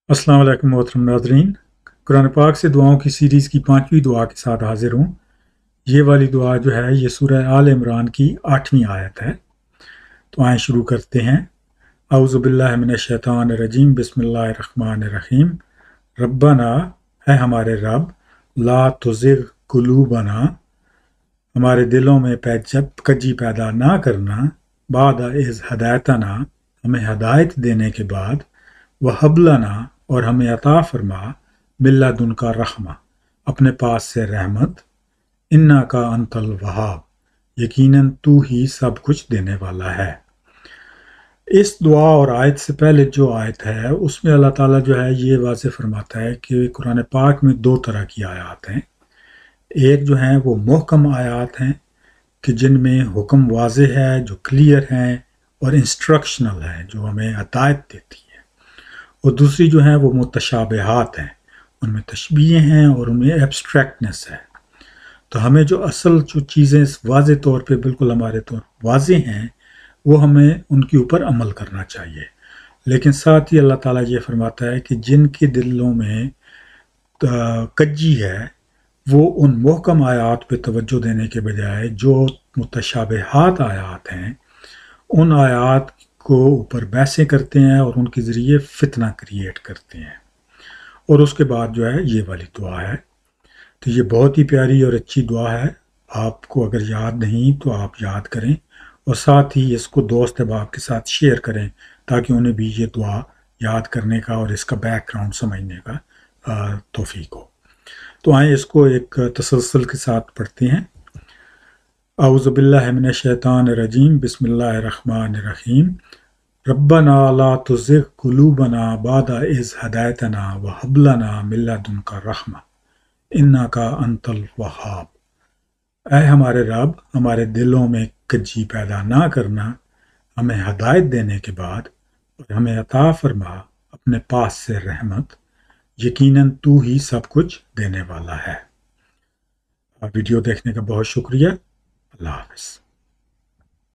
अस्सलाम वालेकुम मोहतरम नाज़रीन। कुरान पाक से दुआओं की सीरीज़ की 5वीं दुआ के साथ हाजिर हूँ। ये वाली दुआ जो है ये सूरह आल इमरान की 8वीं आयत है। तो आए शुरू करते हैं। औज़ु बिल्लाहि मिनश शैतानिर रजीम, बिस्मिल्लाहिर रहमानिर रहीम। रब्बना, है हमारे रब, ला तुज़िग़ कुलूबना, हमारे दिलों में कज्जी पैदा ना करना, बाद इज़ हदायतना, हमें हदायत देने के बाद, वहब लना, और हमें अता फरमा, मिल्ला दुन का रहमा, अपने पास से रहमत, इन्ना का अंतल वहाब, यकीनन तू ही सब कुछ देने वाला है। इस दुआ और आयत से पहले जो आयत है उसमें अल्लाह ताला जो है ये वाज़ेह फरमाता है कि कुरान पाक में दो तरह की आयत हैं। एक जो हैं वो मुहकम आयत हैं कि जिनमें हुक्म वाज़ेह है, जो क्लियर हैं और इंस्ट्रक्शनल है, जो हमें हदायत देती है। और दूसरी जो हैं वो मुतशाबिहात हैं, उनमें तशबीहें हैं और उनमें एब्स्ट्रैक्टनेस है। तो हमें जो असल जो चीज़ें वाज़े तौर पे बिल्कुल हमारे तौर वाज़ेह हैं वो हमें उनके ऊपर अमल करना चाहिए। लेकिन साथ ही अल्लाह ताला ये फरमाता है कि जिनके दिलों में कज्जी है वो उन मुहकम आयात पे तवज्जो देने के बजाय जो मुतशाबिहात आयात हैं उन आयात को ऊपर बहसें करते हैं और उनके ज़रिए फितना क्रिएट करते हैं। और उसके बाद जो है ये वाली दुआ है। तो ये बहुत ही प्यारी और अच्छी दुआ है। आपको अगर याद नहीं तो आप याद करें और साथ ही इसको दोस्त अहबाब के साथ शेयर करें ताकि उन्हें भी ये दुआ याद करने का और इसका बैकग्राउंड समझने का तौफीक हो। तो आए इसको एक तसलसल के साथ पढ़ते हैं। औज़ु बिल्लाहि मिनश शैतानिर रजीम, बिस्मिल्लाहिर रहमानिर रहीम। रब्बना ला तुज़िग़ कुलूबना बादा इज़ हदायतना वहब लना मिन लदुनका रहमा, इन्ना का अंतल वहाब। ऐ हमारे रब, हमारे दिलों में कज्जी पैदा ना करना, हमें हदायत देने के बाद, और हमें अता फरमा अपने पास से रहमत, यकीनन तू ही सब कुछ देने वाला है। वीडियो देखने का बहुत शुक्रिया। अल्लाह हाफ़िज़।